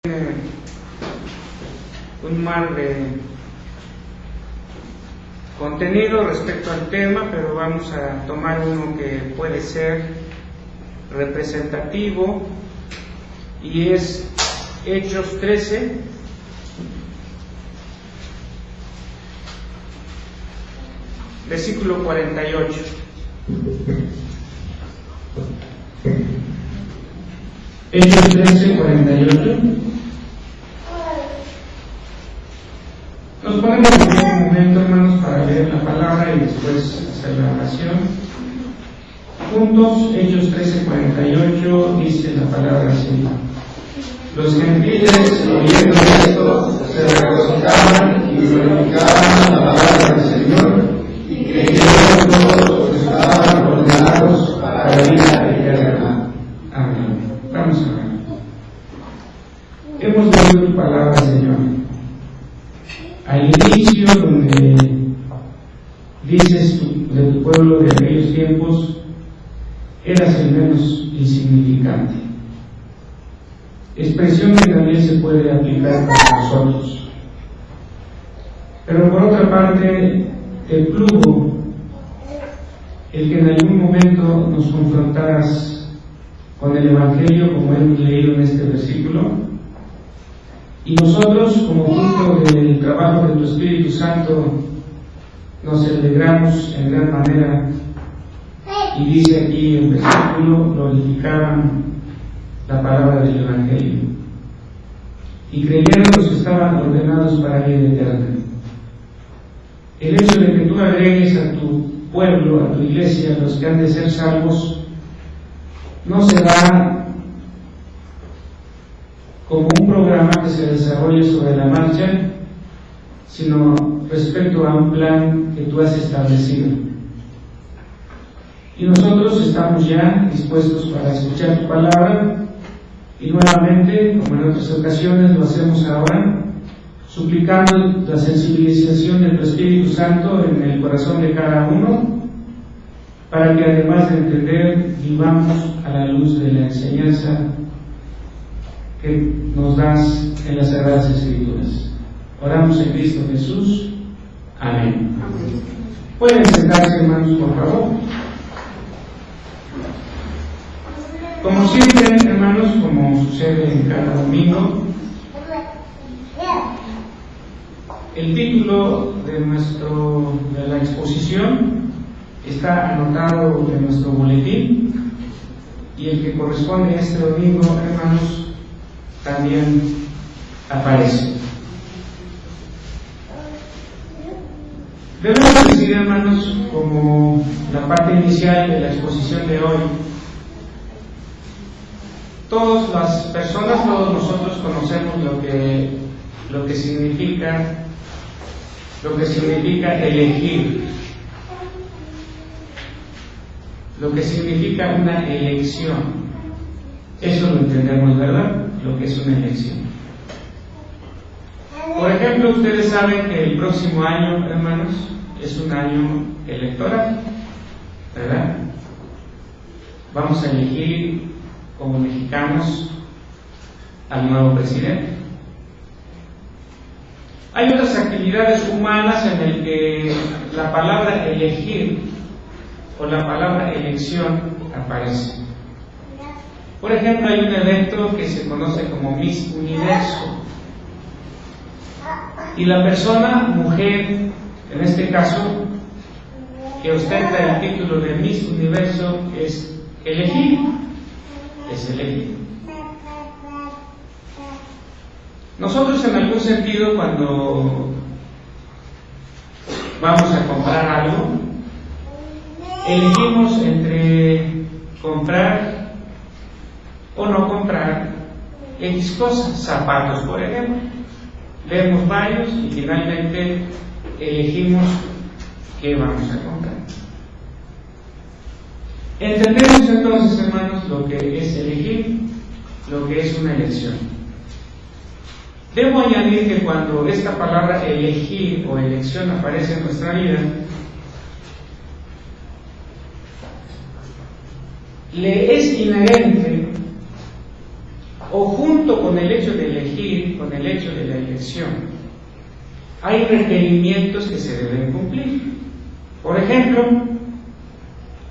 Un mar de contenido respecto al tema, pero vamos a tomar uno que puede ser representativo y es Hechos 13, versículo 48. Hechos 13, 48. Nos ponemos en un momento, hermanos, para leer la palabra y después hacer la oración. Juntos, Hechos 13, 48, dice la palabra así: los gentiles, oyendo esto, se regocijaban y glorificaban la palabra del Señor, y creyeron todos los que estaban ordenados para la vida eterna. Amén. Vamos a ver. Hemos leído tu palabra, Señor. Al inicio, donde dices de tu pueblo de aquellos tiempos, eras el menos insignificante. Expresión que también se puede aplicar para nosotros. Pero por otra parte, te plugo el que en algún momento nos confrontaras con el Evangelio, como hemos leído en este versículo, y nosotros, como fruto del trabajo de tu Espíritu Santo, nos alegramos en gran manera, y dice aquí el versículo, glorificaban la palabra del Evangelio, y creyeron los que estaban ordenados para vida eterna. El hecho de que tú agregues a tu pueblo, a tu iglesia, a los que han de ser salvos, no se da como un programa que se desarrolle sobre la marcha, sino respecto a un plan que tú has establecido. Y nosotros estamos ya dispuestos para escuchar tu palabra, y nuevamente, como en otras ocasiones, lo hacemos ahora, suplicando la sensibilización de tu Espíritu Santo en el corazón de cada uno, para que además de entender, vivamos a la luz de la enseñanza que nos das en las Sagradas Escrituras. Oramos en Cristo Jesús. Amén. Pueden sentarse, hermanos, por favor. Como siempre, hermanos, como sucede en cada domingo, el título de la exposición está anotado en nuestro boletín, y el que corresponde a este domingo, hermanos, también aparece. Debemos decir, hermanos, como la parte inicial de la exposición de hoy, todas las personas, todos nosotros conocemos lo que significa elegir, lo que significa una elección. Eso lo entendemos, ¿verdad? Lo que es una elección. Por ejemplo, ustedes saben que el próximo año, hermanos, es un año electoral, ¿verdad? Vamos a elegir como mexicanos al nuevo presidente. Hay otras actividades humanas en las que la palabra elegir o la palabra elección aparece. Por ejemplo, hay un evento que se conoce como Miss Universo, y la persona, mujer, en este caso, que ostenta el título de Miss Universo, es elegir. Nosotros, en algún sentido, cuando vamos a comprar algo, elegimos entre comprar o no comprar X cosas, zapatos, por ejemplo. Vemos varios y finalmente elegimos qué vamos a comprar. Entendemos entonces, hermanos, lo que es elegir, lo que es una elección. Debo añadir que cuando esta palabra elegir o elección aparece en nuestra vida, le es inherente, o junto con el hecho de elegir, condición. Hay requerimientos que se deben cumplir. Por ejemplo,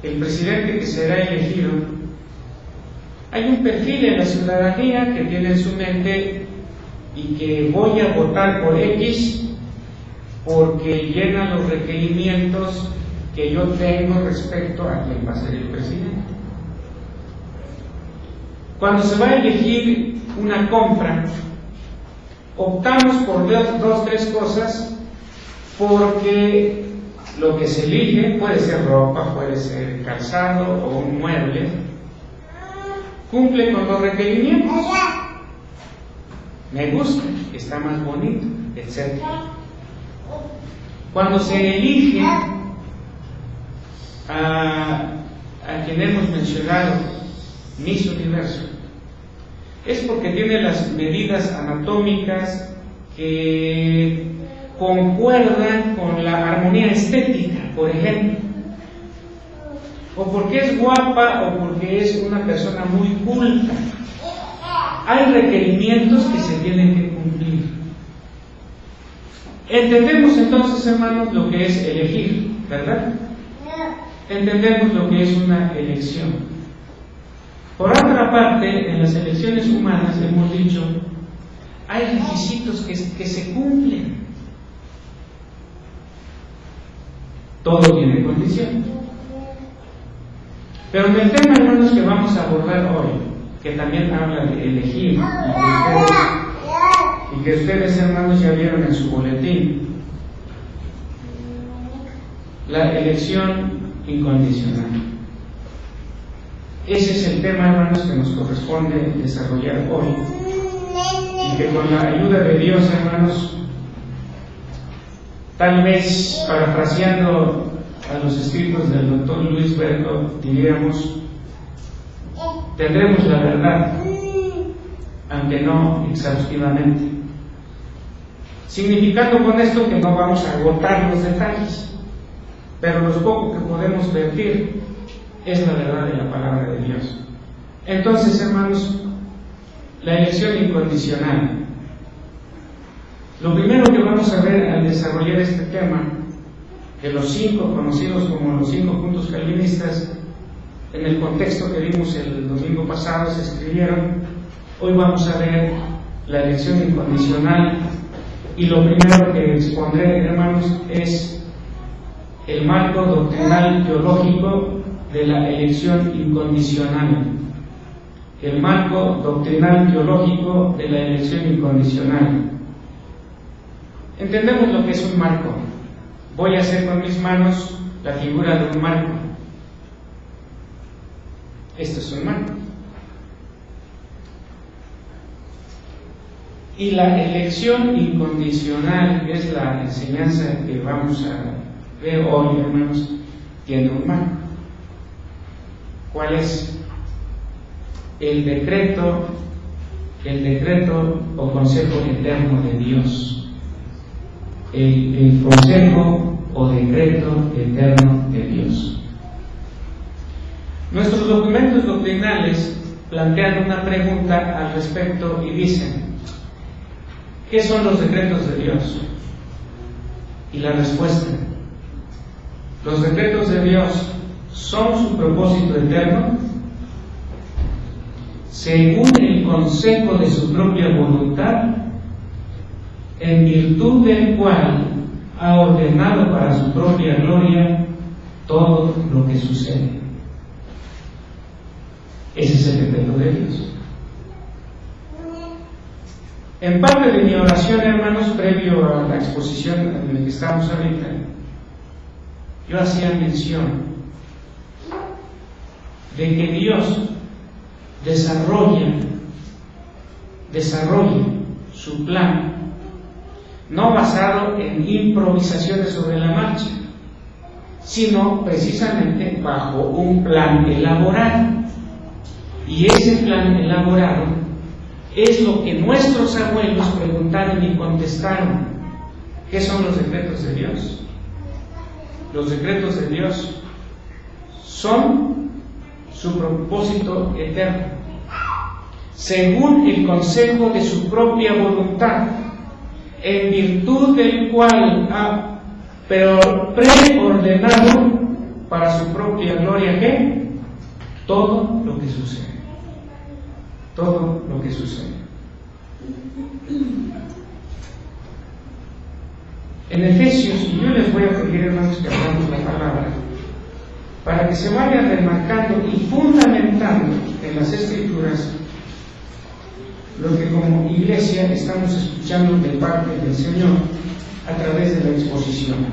el presidente que será elegido, hay un perfil en la ciudadanía que tiene en su mente y que voy a votar por X porque llena los requerimientos que yo tengo respecto a quién va a ser el presidente. Cuando se va a elegir una compra, optamos por dos, tres cosas, porque lo que se elige puede ser ropa, puede ser calzado o un mueble, cumple con los requerimientos, me gusta, está más bonito, etc. Cuando se elige a quien hemos mencionado, Miss Universo, es porque tiene las medidas anatómicas que concuerdan con la armonía estética, por ejemplo, o porque es guapa o porque es una persona muy culta. Hay requerimientos que se tienen que cumplir. Entendemos entonces, hermanos, lo que es elegir, ¿verdad? Entendemos lo que es una elección. Por otra parte, en las elecciones humanas hemos dicho, hay requisitos que se cumplen. Todo tiene condición. Pero en el tema, hermanos, que vamos a abordar hoy, que también habla de elegir, y que ustedes, hermanos, ya vieron en su boletín, la elección incondicional. Ese es el tema, hermanos, que nos corresponde desarrollar hoy, y que con la ayuda de Dios, hermanos, tal vez parafraseando a los escritos del doctor Luis Berto, diríamos, tendremos la verdad, aunque no exhaustivamente, significando con esto que no vamos a agotar los detalles, pero lo poco que podemos vertir es la verdad de la palabra de Dios. Entonces, hermanos, la elección incondicional. Lo primero que vamos a ver al desarrollar este tema, de los 5 conocidos como los 5 puntos calvinistas, en el contexto que vimos el domingo pasado se escribieron, hoy vamos a ver la elección incondicional, y lo primero que expondré, hermanos, es el marco doctrinal teológico de la elección incondicional. El marco doctrinal teológico de la elección incondicional. Entendemos lo que es un marco. Voy a hacer con mis manos la figura de un marco. Esto es un marco. Y la elección incondicional, que es la enseñanza que vamos a ver hoy, hermanos, tiene un marco. ¿Cuál es? El decreto o consejo eterno de Dios. El consejo o decreto eterno de Dios. Nuestros documentos doctrinales plantean una pregunta al respecto y dicen, ¿qué son los decretos de Dios? Y la respuesta, los decretos de Dios son su propósito eterno, según el consejo de su propia voluntad, en virtud del cual ha ordenado para su propia gloria todo lo que sucede. Ese es el decreto de Dios. En parte de mi oración, hermanos, previo a la exposición en la que estamos ahorita, yo hacía mención de que Dios desarrolla su plan, no basado en improvisaciones sobre la marcha, sino precisamente bajo un plan elaborado. Y ese plan elaborado es lo que nuestros abuelos preguntaron y contestaron. ¿Qué son los decretos de Dios? Los decretos de Dios son su propósito eterno, según el consejo de su propia voluntad, en virtud del cual ha preordenado para su propia gloria, ¿qué? Todo lo que sucede. Todo lo que sucede. En Efesios, y yo les voy a pedir, hermanos, que hablamos la palabra, para que se vaya remarcando y fundamentando en las Escrituras lo que como iglesia estamos escuchando de parte del Señor a través de la exposición.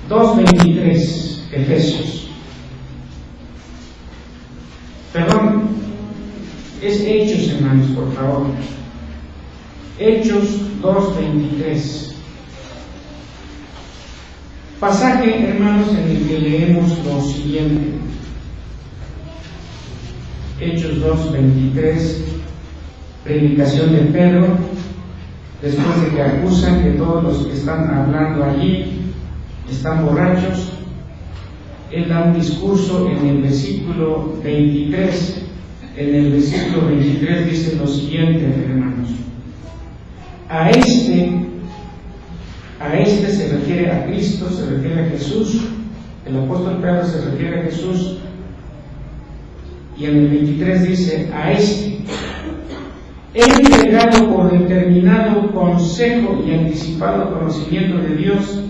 2:23, Efesios. Perdón, es Hechos, hermanos, por favor. Hechos 2:23. Pasaje, hermanos, en el que leemos lo siguiente. Hechos 2:23, predicación de Pedro, después de que acusan que todos los que están hablando allí están borrachos. Él da un discurso en el versículo 23. En el versículo 23 dice lo siguiente, hermanos. A este se refiere a Cristo, se refiere a Jesús. El apóstol Pedro se refiere a Jesús. Y en el 23 dice, a este, entregado por determinado consejo y anticipado conocimiento de Dios,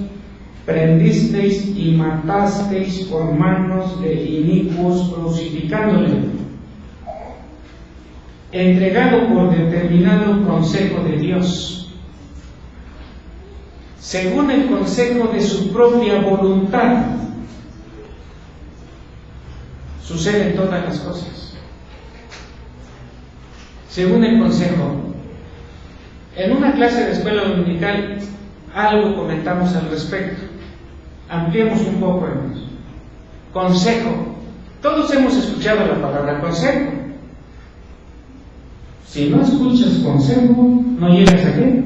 prendisteis y matasteis por manos de inicuos, crucificándole. Entregado por determinado consejo de Dios, según el consejo de su propia voluntad, suceden todas las cosas. Según el consejo. En una clase de escuela dominical algo comentamos al respecto. Ampliemos un poco, hermanos. Consejo. Todos hemos escuchado la palabra consejo. Si no escuchas consejo, no llegas a qué.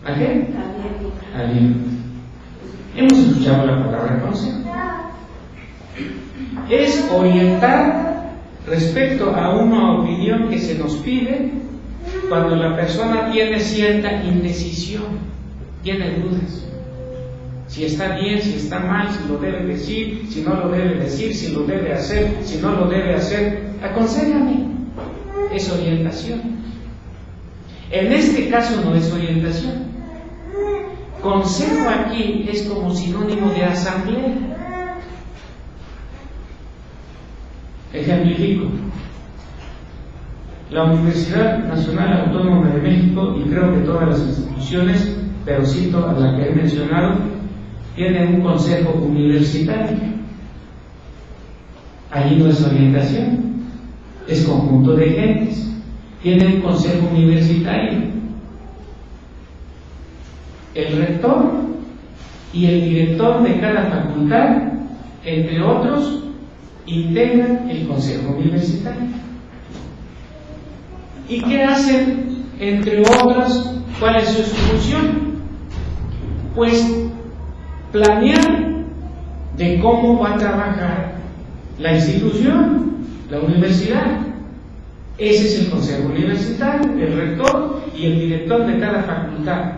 ¿A qué? Aliento. Hemos escuchado la palabra consejo. Es orientar respecto a una opinión que se nos pide cuando la persona tiene cierta indecisión, tiene dudas. Si está bien, si está mal, si lo debe decir, si no lo debe decir, si lo debe hacer, si no lo debe hacer. Aconséjame. Es orientación. En este caso no es orientación. Consejo aquí es como sinónimo de asamblea. Ejemplifico. La Universidad Nacional Autónoma de México, y creo que todas las instituciones, pero cito a la que he mencionado, tienen un consejo universitario. Allí no es orientación, es conjunto de gentes. Tiene un consejo universitario. El rector y el director de cada facultad, entre otros, integran el consejo universitario. ¿Y qué hacen, entre otras? ¿Cuál es su función? Pues planear de cómo va a trabajar la institución, la universidad. Ese es el consejo universitario, el rector y el director de cada facultad.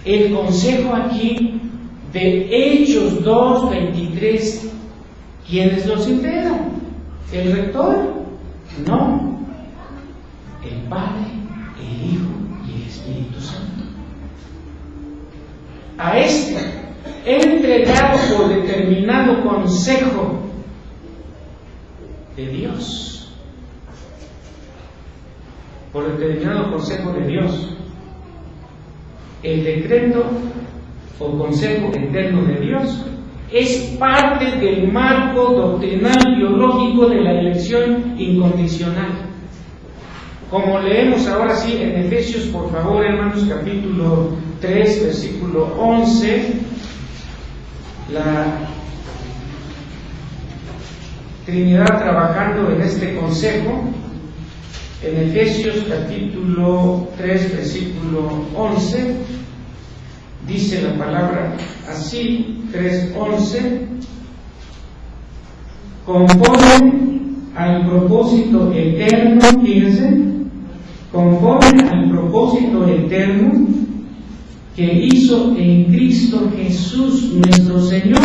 El consejo aquí de Hechos 2:23, ¿quiénes los integran? ¿El rector? No. El Padre, el Hijo y el Espíritu Santo. A este, entregado por determinado consejo de Dios, por determinado consejo de Dios, el decreto o consejo eterno de Dios es parte del marco doctrinal teológico de la elección incondicional. Como leemos ahora sí en Efesios, por favor, hermanos, capítulo 3, versículo 11, la Trinidad trabajando en este consejo. En Efesios capítulo 3, versículo 11, dice la palabra así, 3:11, conforme al propósito eterno, fíjense, conforme al propósito eterno que hizo en Cristo Jesús nuestro Señor.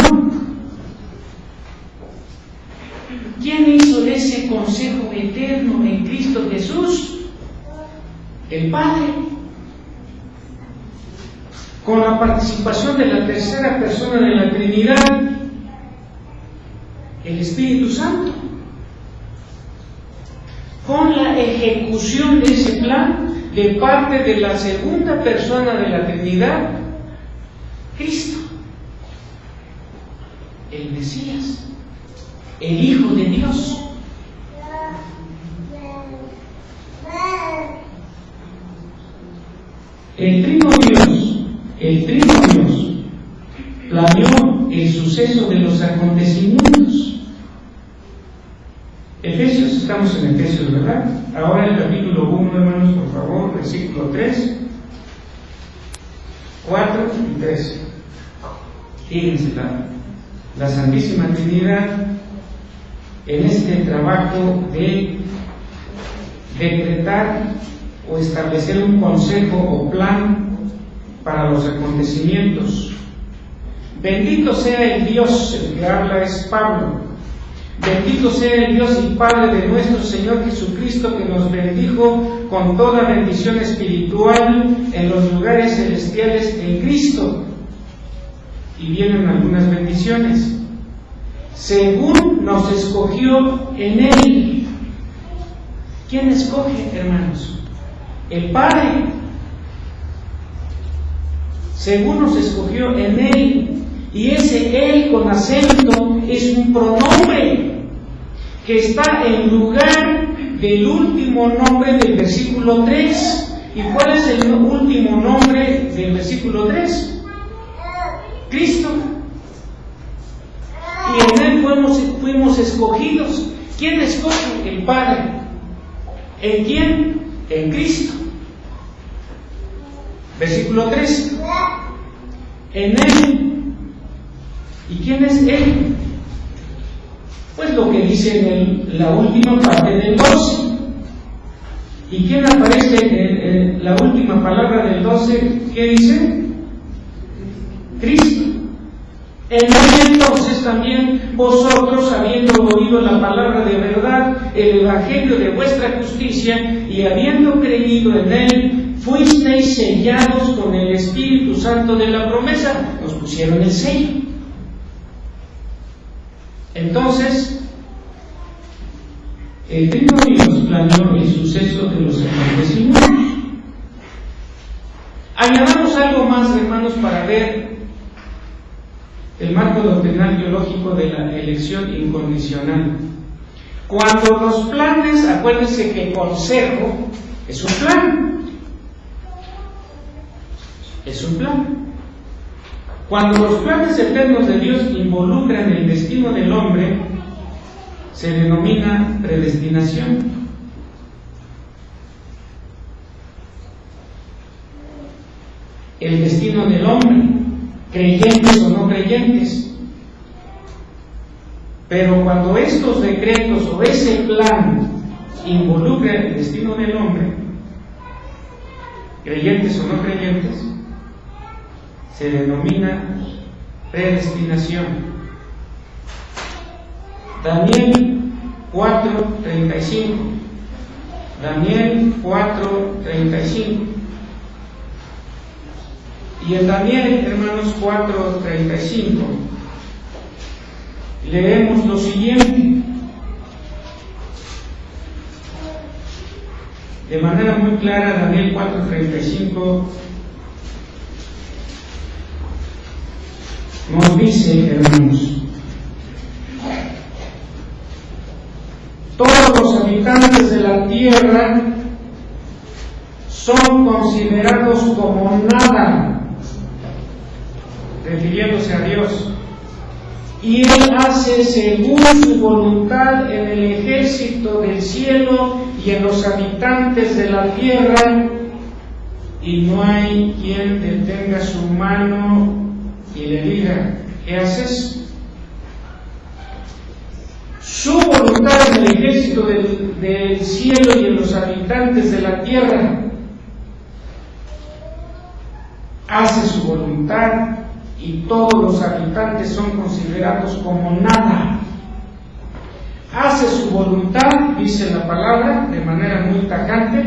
¿Quién hizo ese consejo eterno en Cristo Jesús? El Padre, con la participación de la tercera persona de la Trinidad, el Espíritu Santo, con la ejecución de ese plan de parte de la segunda persona de la Trinidad, Cristo, el Mesías, el Hijo de Dios. El Trino Dios planeó el suceso de los acontecimientos. Efesios, estamos en Efesios, ¿verdad? Ahora el capítulo 1, hermanos, por favor, versículo 3, 4 y 13. Fíjense la Santísima Trinidad en este trabajo de decretar o establecer un consejo o plan para los acontecimientos. Bendito sea el Dios, el que habla es Pablo. Bendito sea el Dios y Padre de nuestro Señor Jesucristo, que nos bendijo con toda bendición espiritual en los lugares celestiales en Cristo. Y vienen algunas bendiciones. Según nos escogió en Él. ¿Quién escoge, hermanos? El Padre. Según nos escogió en Él. Y ese Él con acento es un pronombre que está en lugar del último nombre del versículo 3. ¿Y cuál es el último nombre del versículo 3? Cristo. Y en Él fuimos escogidos. ¿Quién escoge? El Padre. ¿En quién? En Cristo. Versículo 3. En Él. ¿Y quién es Él? Pues lo que dice en la última parte del 12. ¿Y quién aparece en la última palabra del 12? ¿Qué dice? Cristo. En Él entonces también vosotros, habiendo oído la palabra de verdad, el evangelio de vuestra justicia, y habiendo creído en Él, fuisteis sellados con el Espíritu Santo de la promesa. Nos pusieron el sello. Entonces, el Trino Dios planeó el suceso de los acontecimientos. Añadamos algo más, hermanos, para ver el marco doctrinal teológico de la elección incondicional. Cuando los planes, acuérdense que consejo es un plan. Es un plan. Cuando los planes eternos de Dios involucran el destino del hombre, se denomina predestinación. El destino del hombre, creyentes o no creyentes. Pero cuando estos decretos o ese plan involucra el destino del hombre, creyentes o no creyentes, se denomina predestinación. Daniel 4:35. Daniel 4:35. Y en Daniel, hermanos, 4:35, leemos lo siguiente. De manera muy clara, Daniel 4:35 nos dice, hermanos, todos los habitantes de la tierra son considerados como nada, refiriéndose a Dios, y Él hace según su voluntad en el ejército del cielo y en los habitantes de la tierra, y no hay quien detenga su mano y le diga, ¿qué haces? su voluntad en el ejército del cielo y en los habitantes de la tierra. Hace su voluntad y todos los habitantes son considerados como nada. Hace su voluntad, dice la palabra, de manera muy tajante,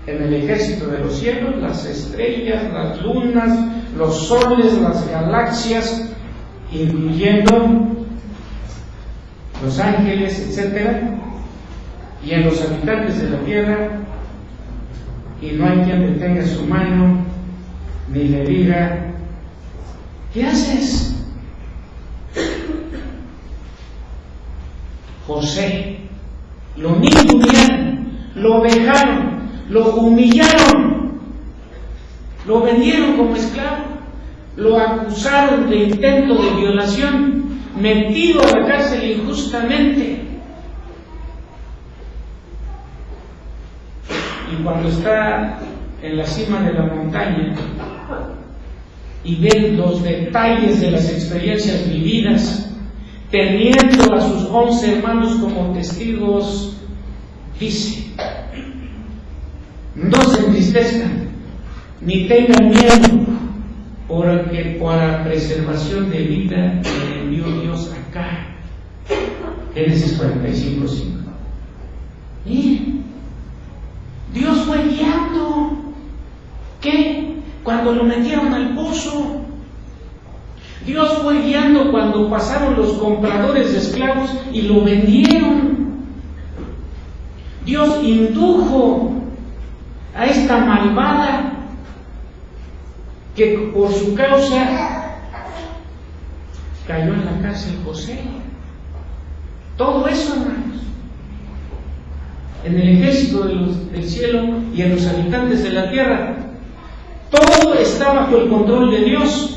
en el ejército de los cielos, las estrellas, las lunas, los soles, las galaxias, incluyendo los ángeles, etc. Y en los habitantes de la tierra, y no hay quien detenga su mano, ni le diga, ¿qué haces? José, lo ningunearon, lo vejaron, lo humillaron, lo vendieron como esclavo, lo acusaron de intento de violación, metido a la cárcel injustamente. Y cuando está en la cima de la montaña y ve los detalles de las experiencias vividas, teniendo a sus 11 hermanos como testigos, dice: no se entristezcan ni tengan miedo, porque para preservación de vida me envió Dios acá. Génesis 45:5. Miren, Dios fue guiando. ¿Qué? Cuando lo metieron al pozo. Dios fue guiando cuando pasaron los compradores de esclavos y lo vendieron. Dios indujo a esta malvada que por su causa cayó en la cárcel José. Todo eso, hermanos, en el ejército del cielo y en los habitantes de la tierra, todo está bajo el control de Dios.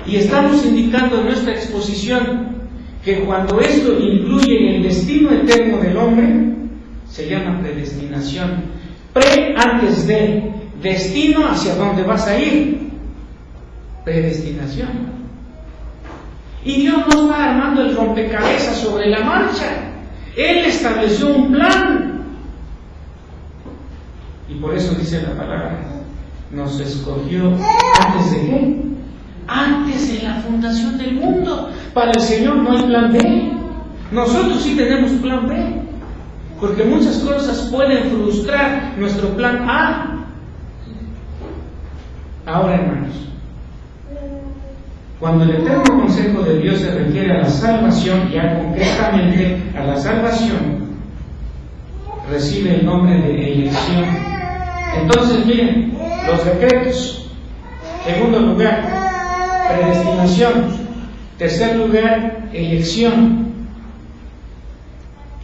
Y estamos indicando en nuestra exposición que cuando esto incluye en el destino eterno del hombre, se llama predestinación. Antes de, destino hacia dónde vas a ir, predestinación. Y Dios no va armando el rompecabezas sobre la marcha. Él estableció un plan. Y por eso dice la palabra, nos escogió antes de qué? Antes de la fundación del mundo. Para el Señor no hay plan B. Nosotros sí tenemos plan B, porque muchas cosas pueden frustrar nuestro plan A. Ahora, hermanos, cuando el eterno consejo de Dios se refiere a la salvación, ya concretamente a la salvación, recibe el nombre de elección. Entonces, miren, los decretos. Segundo lugar, predestinación. Tercer lugar, elección.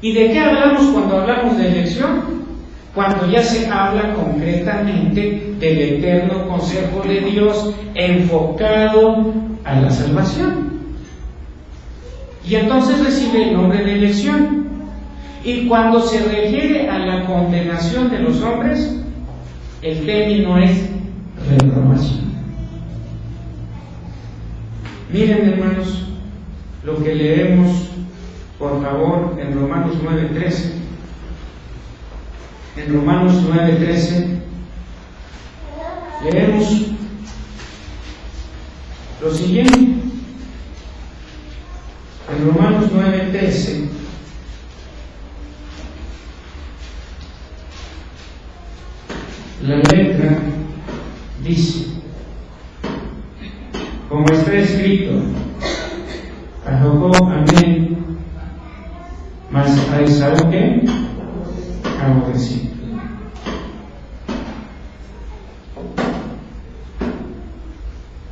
¿Y de qué hablamos cuando hablamos de elección? Cuando ya se habla concretamente del eterno consejo de Dios enfocado a la salvación. Y entonces recibe el nombre de elección. Y cuando se refiere a la condenación de los hombres, el término es reprobación. Miren, hermanos, lo que leemos, por favor, en Romanos 9:13. En Romanos 9:13 leemos lo siguiente. En Romanos 9:13 la letra dice, como está escrito, a Jacob amén, mas a Esaú ¿qué? Aborrecí.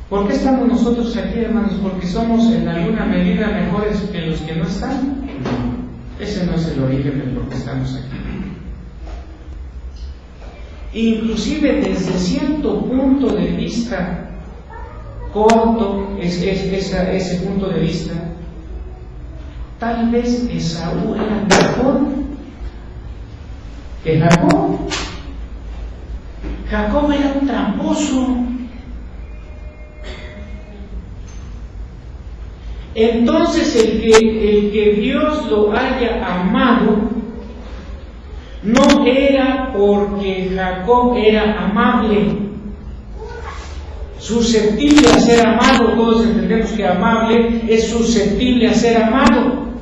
¿Por qué estamos nosotros aquí, hermanos? ¿Porque somos en alguna medida mejores que los que no están? No, ese no es el origen de por qué estamos aquí. Inclusive desde cierto punto de vista corto, ese punto de vista, tal vez Esaú era mejor que Jacob. Jacob era un tramposo. Entonces el que Dios lo haya amado no era porque Jacob era amable, susceptible a ser amado. Todos entendemos que amable es susceptible a ser amado.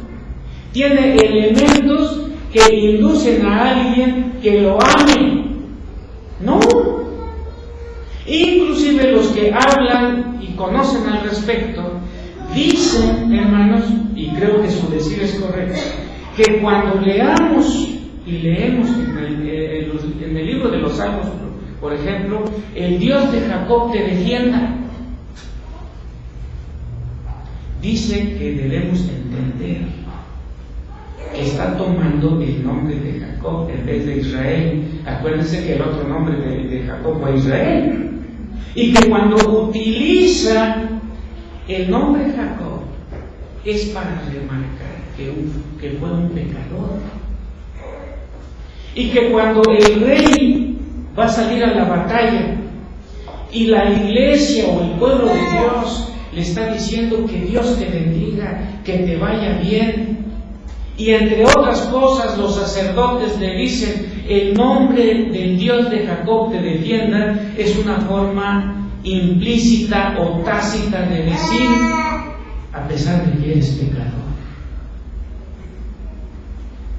Tiene elementos que inducen a alguien que lo ame. No. Inclusive los que hablan y conocen al respecto dicen, hermanos, y creo que su decir es correcto, que cuando leamos y leemos en el libro de los Salmos, por ejemplo, el Dios de Jacob te defienda, dice que debemos entender que está tomando el nombre de Jacob en vez de Israel. Acuérdense que el otro nombre de Jacob fue Israel. Y que cuando utiliza el nombre Jacob es para remarcar que fue un pecador. Y que cuando el rey va a salir a la batalla y la iglesia o el pueblo de Dios le está diciendo que Dios te bendiga, que te vaya bien, y entre otras cosas los sacerdotes le dicen el nombre del Dios de Jacob te defienda, es una forma implícita o tácita de decir, a pesar de que eres pecador.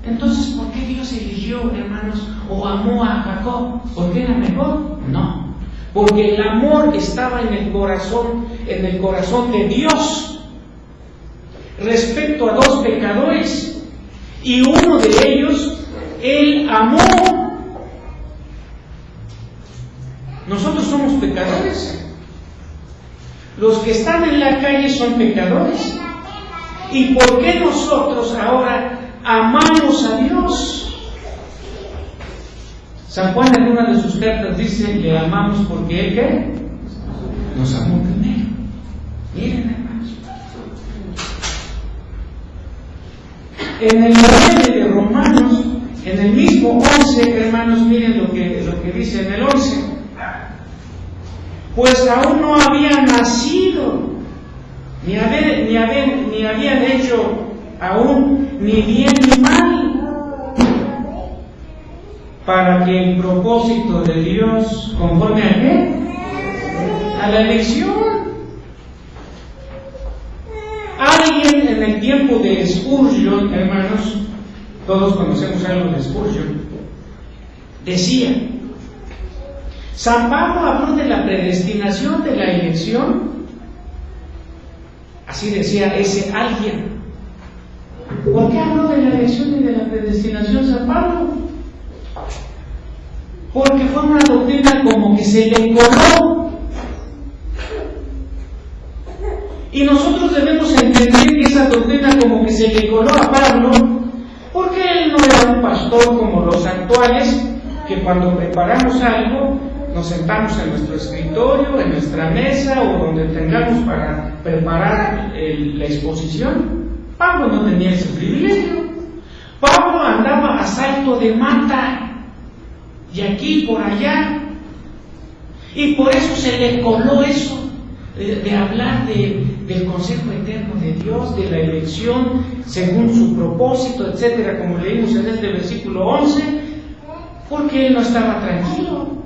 Entonces, ¿por qué Dios eligió, hermanos, o amó a Jacob? ¿Por qué era mejor? No, porque el amor estaba en el corazón de Dios respecto a dos pecadores, y uno de ellos Él amó. Nosotros somos pecadores. Los que están en la calle son pecadores. ¿Y por qué nosotros ahora amamos a Dios? San Juan en una de sus cartas dice, le amamos porque Él ¿qué? Nos amó primero. Miren, hermanos. En el 9 de Romanos, en el mismo 11, hermanos, miren lo que dice en el 11. Pues aún no habían nacido, ni habían hecho aún ni bien ni mal, para que el propósito de Dios, conforme a qué? A la elección. Alguien en el tiempo de Spurgeon, hermanos, todos conocemos algo de Spurgeon, decía, San Pablo habló de la predestinación de la elección, así decía ese alguien. ¿Por qué habló de la elección y de la predestinación San Pablo? Porque fue una doctrina como que se le coló. Y nosotros debemos entender que esa doctrina como que se le coló a Pablo, porque él no era un pastor como los actuales, que cuando preparamos algo, nos sentamos en nuestro escritorio, en nuestra mesa o donde tengamos para preparar la exposición. Pablo no tenía ese privilegio. Pablo andaba a salto de mata, y aquí por allá, y por eso se le coló eso de hablar del consejo eterno de Dios, de la elección según su propósito, etcétera, como leímos en este versículo 11, porque él no estaba tranquilo.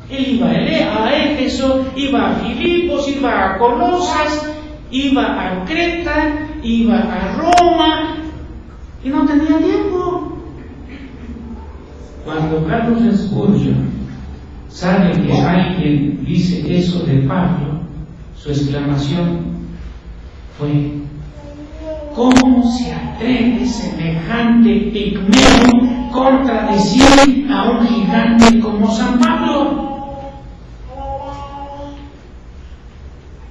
Él iba a Éfeso, iba a Filipos, iba a Colosas, iba a Creta, iba a Roma, y no tenía tiempo. Cuando Carlos Spurgeon sabe que alguien dice eso de Pablo, su exclamación fue: ¿cómo se atreve semejante pigmeo contradecir a un gigante como San Pablo?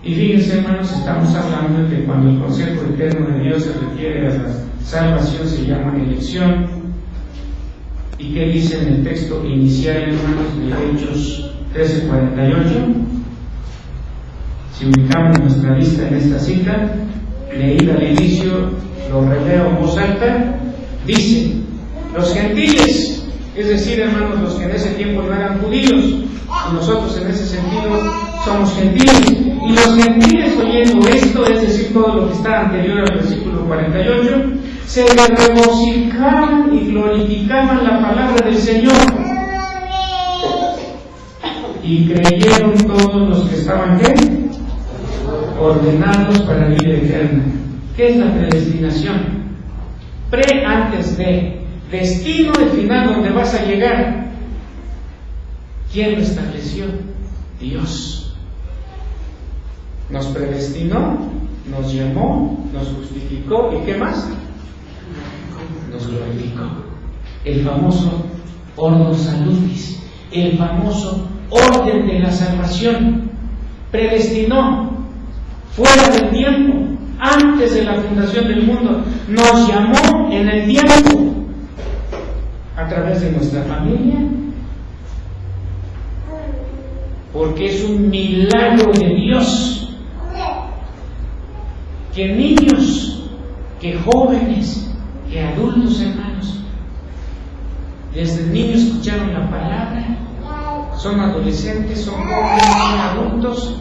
Y fíjense, hermanos, estamos hablando de que cuando el consejo eterno de Dios se refiere a la salvación se llama elección. ¿Y qué dice en el texto inicial, hermanos, de Hechos 13:48? Si ubicamos nuestra vista en esta cita, leída al inicio, lo releo en voz alta, dice: los gentiles, es decir, hermanos, los que en ese tiempo no eran judíos, y nosotros en ese sentido somos gentiles. Y los gentiles, oyendo esto, es decir, todo lo que está anterior al versículo 48, se regocijaban y glorificaban la palabra del Señor. Y creyeron todos los que estaban, ¿qué? Ordenados para la vida eterna. ¿Qué es la predestinación? Antes de, destino, el final donde vas a llegar. ¿Quién lo estableció? Dios. Nos predestinó, nos llamó, nos justificó y ¿qué más? Nos glorificó. El famoso Ordo Salutis, el famoso orden de la salvación. Predestinó fuera del tiempo, antes de la fundación del mundo. Nos llamó en el tiempo, a través de nuestra familia, porque es un milagro de Dios que niños, que jóvenes, que adultos, hermanos, desde niños escucharon la palabra, son adolescentes, son jóvenes, son adultos,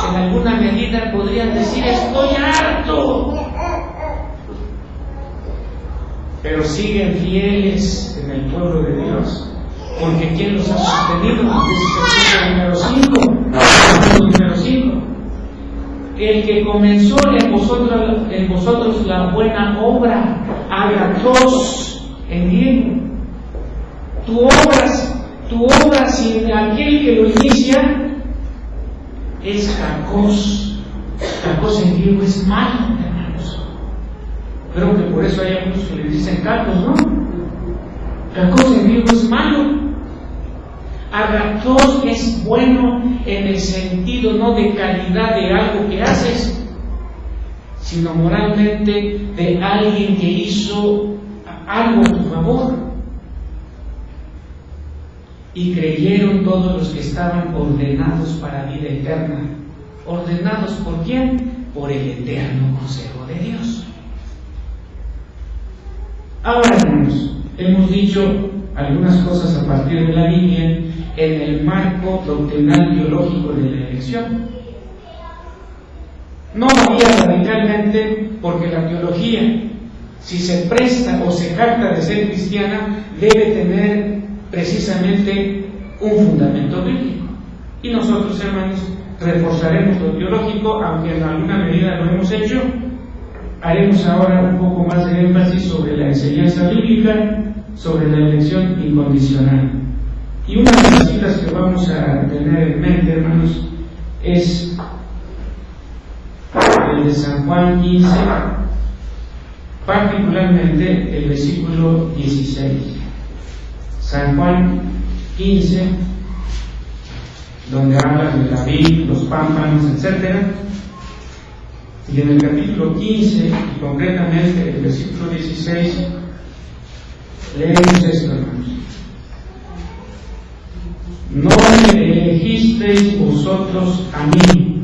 en alguna medida podrían decir: estoy harto, pero siguen fieles en el pueblo de Dios, porque ¿quién los ha sostenido? Ese es el punto número 5. El que comenzó en vosotros la buena obra, agathos en griego. Tu obra sin aquel que lo inicia es kakos. Kakos en griego es malo, hermanos. Creo que por eso hay algunos que le dicen kakos, ¿no? Kakos en griego es malo. Agathos es bueno en el sentido no de calidad de algo que haces, sino moralmente de alguien que hizo algo a tu favor. Y creyeron todos los que estaban ordenados para vida eterna. ¿Ordenados por quién? Por el eterno consejo de Dios. Ahora, hermanos, hemos dicho algunas cosas a partir de la Biblia en el marco doctrinal teológico de la elección. No varía radicalmente, porque la teología, si se presta o se jacta de ser cristiana, debe tener precisamente un fundamento bíblico. Y nosotros, hermanos, reforzaremos lo teológico, aunque en alguna medida lo hemos hecho. Haremos ahora un poco más de énfasis sobre la enseñanza bíblica, sobre la elección incondicional. Y una de las citas que vamos a tener en mente, hermanos, es el de San Juan 15, particularmente el versículo 16. San Juan 15, donde habla de la vid, los pámpanos, etc. Y en el capítulo 15, y concretamente el versículo 16, leemos esto, hermanos. No me elegisteis vosotros a mí,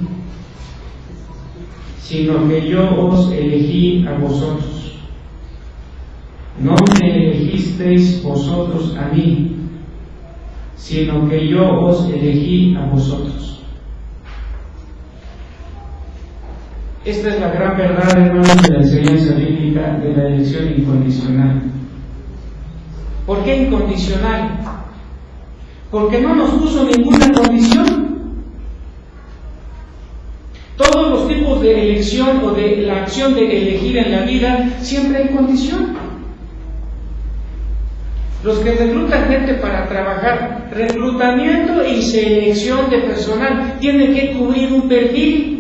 sino que yo os elegí a vosotros. No me elegisteis vosotros a mí, sino que yo os elegí a vosotros. Esta es la gran verdad, hermanos, de la enseñanza bíblica de la elección incondicional. ¿Por qué incondicional? Porque no nos puso ninguna condición. Todos los tipos de elección o de la acción de elegir en la vida, siempre hay condición. Los que reclutan gente para trabajar, reclutamiento y selección de personal, tienen que cubrir un perfil.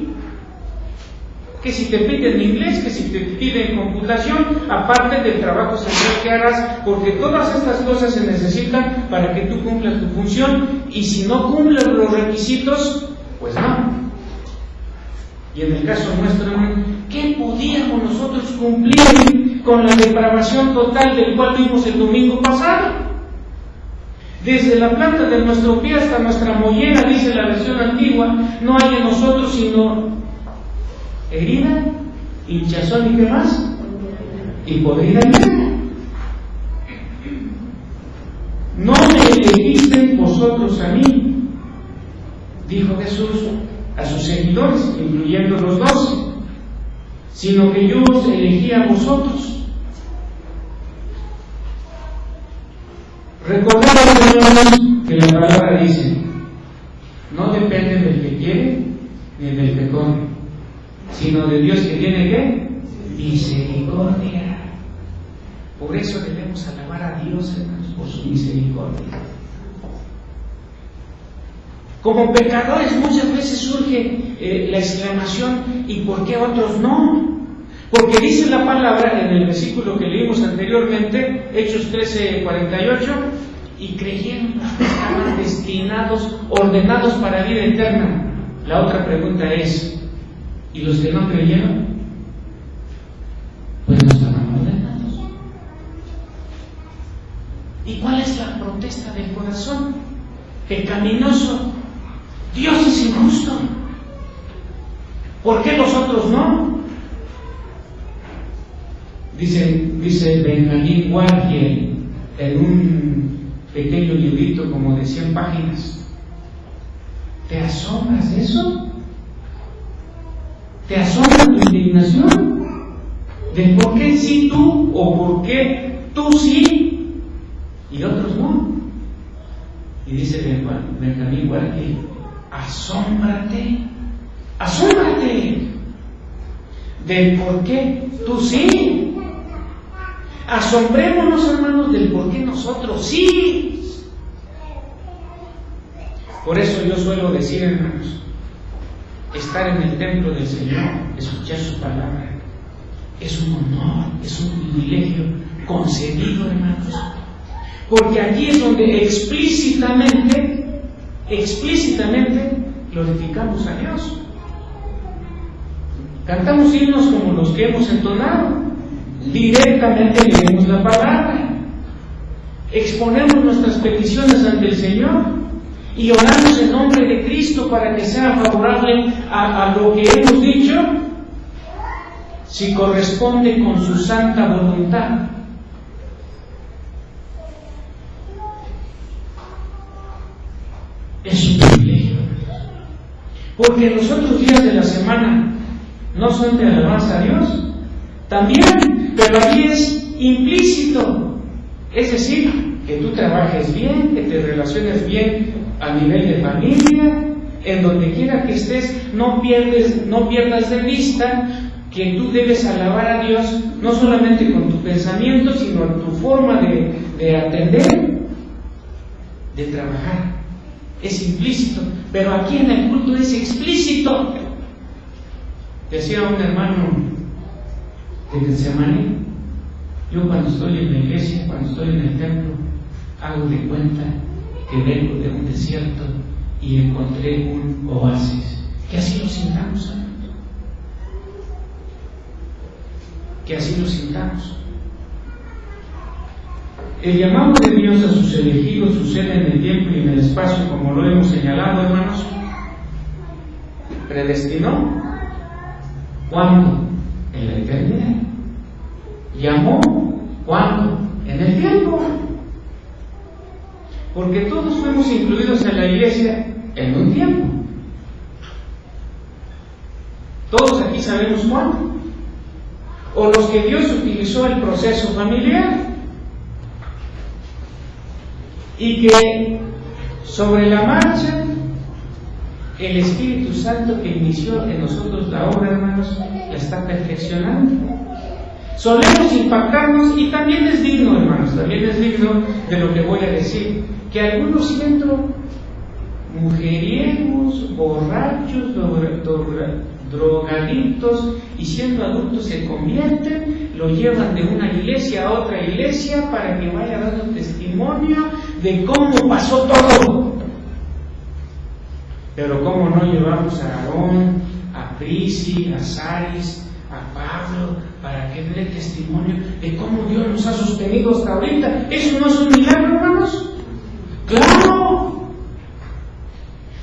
Que si te piden inglés, que si te piden computación, aparte del trabajo central que harás, porque todas estas cosas se necesitan para que tú cumplas tu función, y si no cumples los requisitos, pues no. Y en el caso nuestro, ¿qué podíamos nosotros cumplir con la depravación total del cual vimos el domingo pasado? Desde la planta de nuestro pie hasta nuestra mollera, dice la versión antigua, no hay en nosotros sino herida, hinchazón y qué más, y podrida llaga. No me elegisteis vosotros a mí, dijo Jesús a sus seguidores, incluyendo los 12, sino que yo os elegí a vosotros. Recordad, hermanos, que la palabra dice, no depende del que quiere ni del que corre, sino de Dios que tiene ¿qué? Misericordia. Por eso debemos alabar a Dios, hermanos, por su misericordia. Como pecadores muchas veces surge la exclamación, ¿y por qué otros no? Porque dice la palabra en el versículo que leímos anteriormente, Hechos 13:48, y creyeron que estaban destinados, ordenados para vida eterna. La otra pregunta es, ¿y los que no creyeron? Pues no estaban ordenados. ¿Y cuál es la protesta del corazón pecaminoso? Dios es injusto. ¿Por qué los otros no? Dice Benjamin Warfield en un pequeño librito como de 100 páginas. ¿Te asombras de eso? ¿Te asombra tu indignación? ¿De por qué sí tú o por qué tú sí y otros no? Y dice Benjamin Warfield, asómbrate del por qué tú sí. Asombrémonos, hermanos, del por qué nosotros sí. Por eso yo suelo decir, hermanos, estar en el templo del Señor, escuchar su palabra, es un honor, es un privilegio concedido, hermanos, porque aquí es donde explícitamente glorificamos a Dios. Cantamos himnos como los que hemos entonado, directamente leemos la palabra, exponemos nuestras peticiones ante el Señor y oramos en nombre de Cristo para que sea favorable a lo que hemos dicho, si corresponde con su santa voluntad. Es un privilegio, porque los otros días de la semana no son de alabanza a Dios, también, pero aquí es implícito, es decir, que tú trabajes bien, que te relaciones bien a nivel de familia, en donde quiera que estés, no pierdas de vista que tú debes alabar a Dios, no solamente con tu pensamiento, sino en tu forma de atender, de trabajar. Es implícito, pero aquí en el culto es explícito. Decía un hermano de Getsemaní, yo cuando estoy en la iglesia, cuando estoy en el templo, hago de cuenta que vengo de un desierto y encontré un oasis. Que así lo sintamos, hermanos. Que así lo sintamos. El llamado de Dios a sus elegidos sucede en el tiempo y en el espacio, como lo hemos señalado, hermanos. Predestinó. ¿Cuándo? En la eternidad. Llamó. ¿Cuándo? En el tiempo. Porque todos fuimos incluidos en la iglesia en un tiempo. Todos aquí sabemos cuándo. O los que Dios utilizó el proceso familiar. Y que sobre la marcha el Espíritu Santo que inició en nosotros la obra, hermanos, la está perfeccionando. Solemos impactarnos, y también es digno, hermanos, también es digno de lo que voy a decir, que algunos siendo mujeriegos, borrachos, drogadictos y siendo adultos se convierten, lo llevan de una iglesia a otra iglesia para que vaya dando testimonio de cómo pasó todo. Pero cómo no llevamos a Aarón, a Prisi, a Saris, a Pablo, para que dé testimonio de cómo Dios nos ha sostenido hasta ahorita. ¿Eso no es un milagro, hermanos? ¡Claro!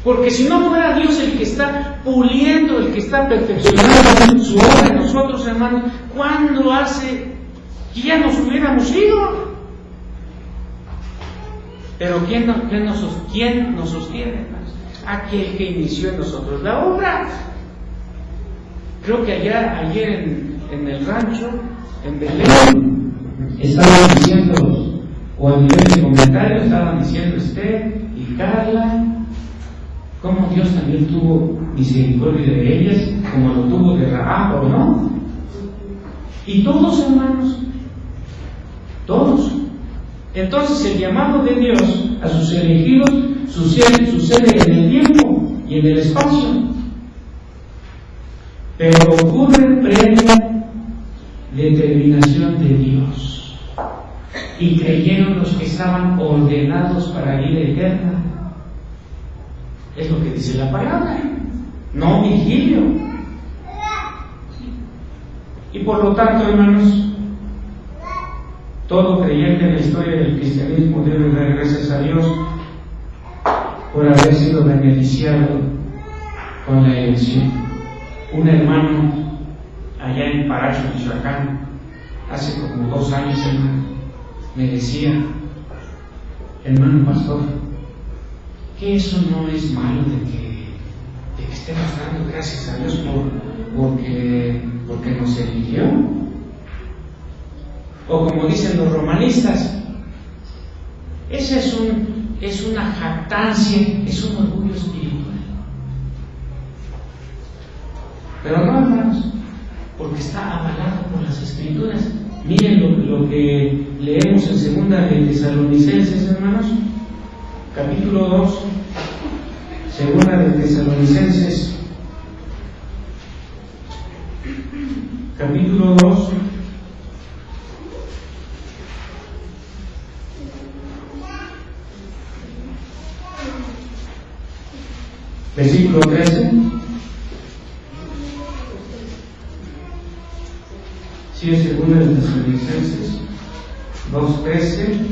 Porque si no fuera Dios el que está puliendo, el que está perfeccionando su obra en nosotros, hermanos, ¿cuándo hace que ya nos hubiéramos ido? Pero ¿quién nos sostiene, hermanos? aquel que inició en nosotros la obra. Creo que ayer en el rancho, en Belén, estaban diciendo, o a nivel de comentarios, estaban diciendo Esther y Carla, cómo Dios también tuvo misericordia de ellas, como lo tuvo de Rahab, ¿o no? Y todos, hermanos, todos. Entonces el llamado de Dios a sus elegidos sucede en el tiempo y en el espacio, pero ocurre previa determinación de Dios, y creyeron los que estaban ordenados para vida eterna. Es lo que dice la palabra, no Virgilio. Y por lo tanto, hermanos, todo creyente en la historia del cristianismo debe dar gracias a Dios por haber sido beneficiado con la elección. Un hermano allá en Paracho, Michoacán, hace como 2 años, hermano, me decía: hermano pastor, que eso no es malo de que estemos dando gracias a Dios porque nos eligió. O como dicen los romanistas, esa es una jactancia, es un orgullo espiritual. Pero no, hermanos, porque está avalado por las Escrituras. Miren lo que leemos en Segunda de Tesalonicenses, hermanos, capítulo 2, Segunda de Tesalonicenses, capítulo 2, versículo 13. Sí, es Segunda de Tesalonicenses 2:13.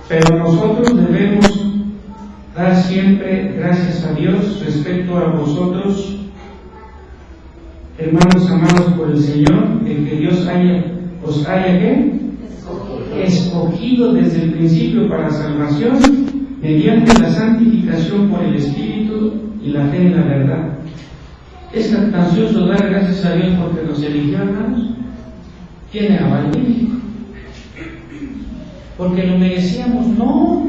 Pero nosotros debemos dar siempre gracias a Dios respecto a vosotros, hermanos amados por el Señor, de que Dios os haya ¿qué? Escogido desde el principio para salvación, mediante la santificación por el Espíritu y la fe en la verdad. Es jactancioso dar gracias a Dios porque nos eligió, hermanos. Tiene aval bíblico. Porque lo merecíamos, no.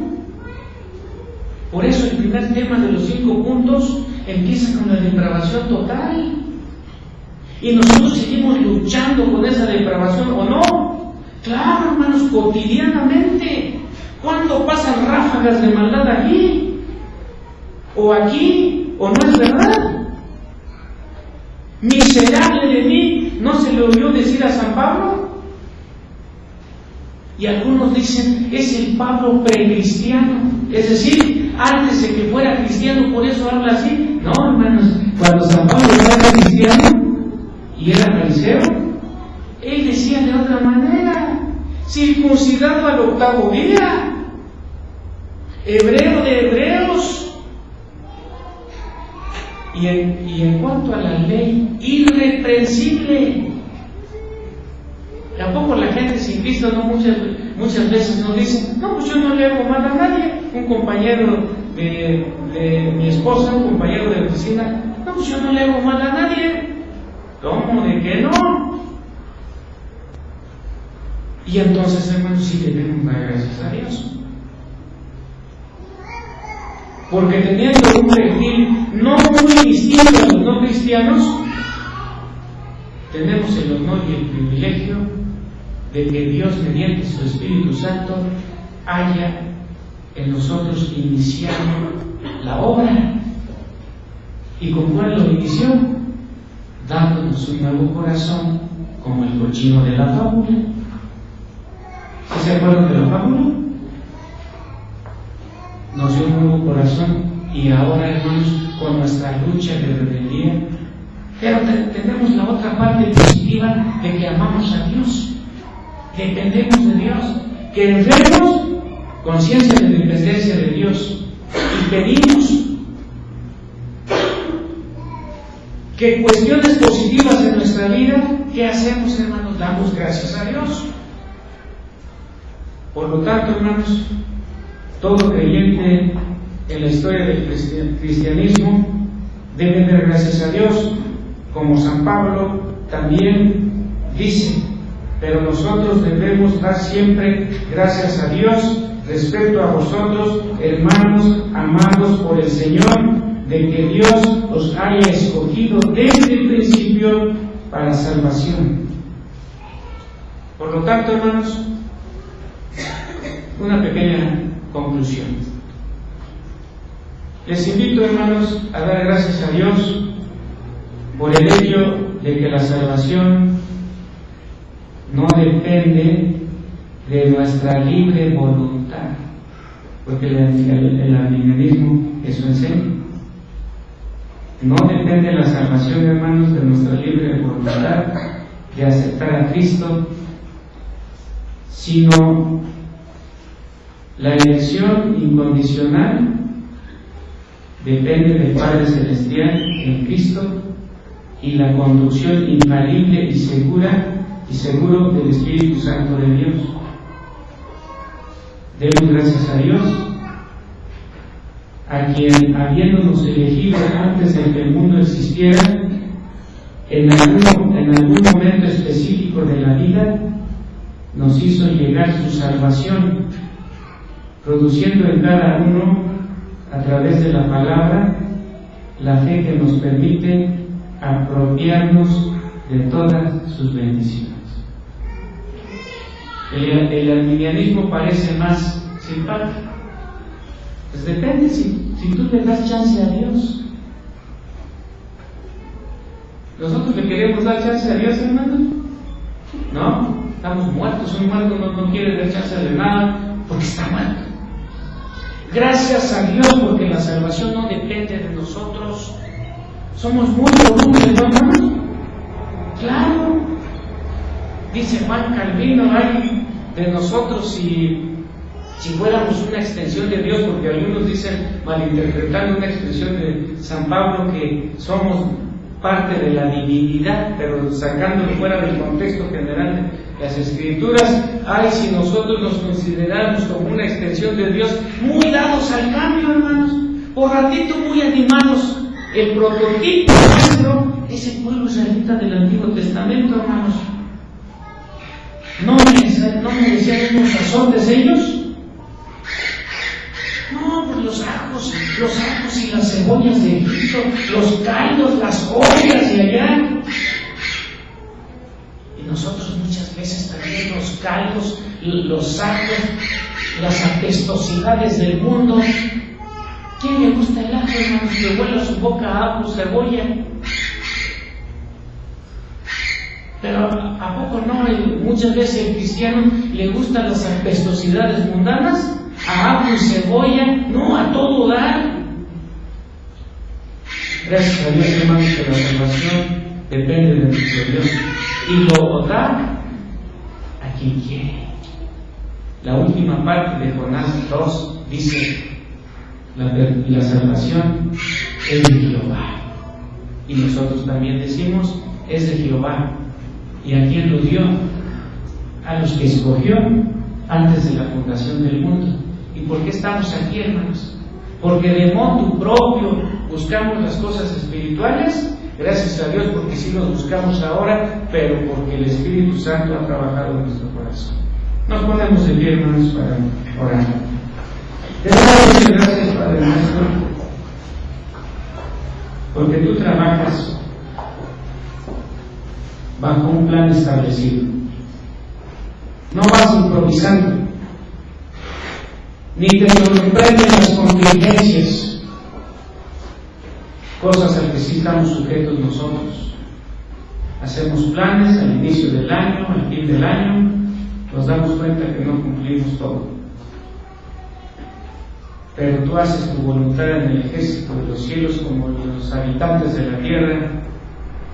Por eso el primer tema de los 5 puntos empieza con la depravación total. Y nosotros seguimos luchando con esa depravación, ¿o no? Claro, hermanos, cotidianamente. ¿Cuándo pasan ráfagas de maldad aquí? ¿O aquí? ¿O no es verdad? Miserable de mí, ¿no se le oyó decir a San Pablo? Y algunos dicen, es el Pablo precristiano, es decir, antes de que fuera cristiano, por eso habla así. No, hermanos, cuando San Pablo era cristiano y era fariseo, él decía de otra manera: circuncidado al 8º día, hebreo de hebreos, y en cuanto a la ley, irreprensible. Tampoco la gente sin Cristo no muchas veces nos dice: no, pues yo no le hago mal a nadie. Un compañero de mi esposa, un compañero de oficina: no, pues yo no le hago mal a nadie. ¿Cómo de que no? Y entonces, hermanos, sí debemos dar gracias a Dios, porque teniendo un perfil no muy distinto a los no cristianos, tenemos el honor y el privilegio de que Dios, mediante su Espíritu Santo, haya en nosotros iniciado la obra. ¿Y con cuál lo inició? Dándonos un nuevo corazón, como el cochino de la fábula. ¿Sí se acuerdan de la fábula? Nos dio un nuevo corazón, y ahora, hermanos, con nuestra lucha de rebeldía, pero tenemos la otra parte positiva de que amamos a Dios, dependemos de Dios, que enfermos conciencia de la presencia de Dios y pedimos que cuestiones positivas en nuestra vida, ¿qué hacemos, hermanos? Damos gracias a Dios. Por lo tanto, hermanos, todo creyente en la historia del cristianismo debe dar gracias a Dios, como San Pablo también dice, pero nosotros debemos dar siempre gracias a Dios respecto a vosotros, hermanos amados por el Señor, de que Dios os haya escogido desde el principio para salvación. Por lo tanto, hermanos, una pequeña conclusión. Les invito, hermanos, a dar gracias a Dios por el hecho de que la salvación no depende de nuestra libre voluntad, porque el arminianismo eso enseña. No depende la salvación, hermanos, de nuestra libre voluntad de aceptar a Cristo, sino la elección incondicional depende del Padre Celestial en Cristo y la conducción infalible y seguro del Espíritu Santo de Dios. Demos gracias a Dios, a quien, habiéndonos elegido antes de que el mundo existiera, en algún momento específico de la vida, nos hizo llegar su salvación, produciendo en cada uno, a través de la palabra, la fe que nos permite apropiarnos de todas sus bendiciones. El arminianismo parece más simpático. Pues depende si tú le das chance a Dios. ¿Nosotros le queremos dar chance a Dios, hermano? No, estamos muertos. Un muerto no quiere dar chance de nada porque está muerto. Gracias a Dios, porque la salvación no depende de nosotros. Somos muy volubles, ¿no, hermanos? Claro. Dice Juan Calvino, ay de nosotros si fuéramos una extensión de Dios, porque algunos dicen, malinterpretando una expresión de San Pablo, que somos parte de la divinidad, pero sacándolo fuera del contexto general de las Escrituras. Ay, si nosotros nos consideráramos como una extensión de Dios, muy dados al cambio, hermanos, por ratito muy animados. El prototipo nuestro es el pueblo israelita del Antiguo Testamento, hermanos. ¿No merecían unos azotes ellos? No, pues los ajos y las cebollas de Egipto, los caldos, las ollas de allá. Y nosotros muchas veces también los caldos, los ajos, las apestosidades del mundo. ¿Quién le gusta el ajo, hermanos, que huela su boca a ajo, cebolla? Pero ¿a poco no? Muchas veces el cristiano le gustan las apestosidades mundanas, a ajo y cebolla, no, a todo dar. Gracias a Dios, hermanos, que la salvación depende de nuestro Dios y lo da a quien quiere. La última parte de Jonás 2 dice: la salvación es de Jehová. Y nosotros también decimos: es de Jehová. ¿Y a quién lo dio? A los que escogió antes de la fundación del mundo. ¿Y por qué estamos aquí, hermanos? Porque de motu propio buscamos las cosas espirituales. Gracias a Dios, porque sí los buscamos ahora, pero porque el Espíritu Santo ha trabajado en nuestro corazón. Nos ponemos de pie, hermanos, para orar. Te damos muchas gracias, Padre nuestro, porque tú trabajas bajo un plan establecido. No vas improvisando, ni te sorprenden las contingencias, cosas a las que sí estamos sujetos nosotros. Hacemos planes al inicio del año, al fin del año, nos damos cuenta que no cumplimos todo. Pero tú haces tu voluntad en el ejército de los cielos como los habitantes de la tierra,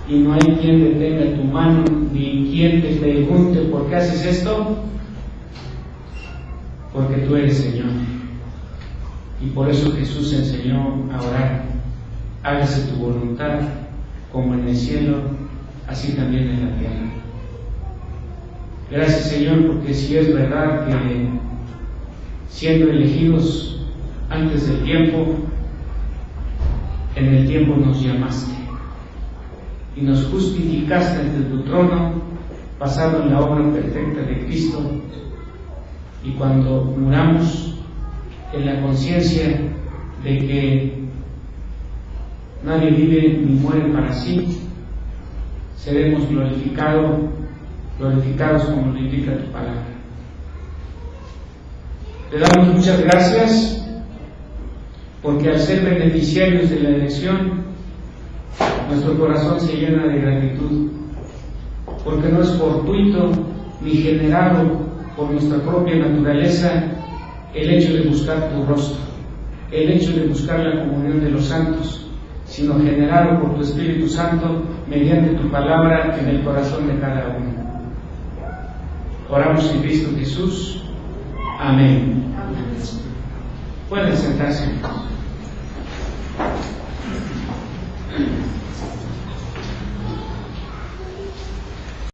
y no hay quien detenga tu mano, ni quien te pregunte por qué haces esto, porque tú eres Señor. Y por eso Jesús enseñó a orar: hágase tu voluntad como en el cielo, así también en la tierra. Gracias, Señor, porque si es verdad que siendo elegidos antes del tiempo, en el tiempo nos llamaste y nos justificaste ante tu trono, basado en la obra perfecta de Cristo, y cuando muramos en la conciencia de que nadie vive ni muere para sí, seremos glorificados como lo indica tu palabra. Te damos muchas gracias porque al ser beneficiarios de la elección, nuestro corazón se llena de gratitud, porque no es fortuito ni generado por nuestra propia naturaleza el hecho de buscar tu rostro, el hecho de buscar la comunión de los santos, sino generado por tu Espíritu Santo mediante tu palabra en el corazón de cada uno. Oramos en Cristo Jesús. Amén. Pueden sentarse.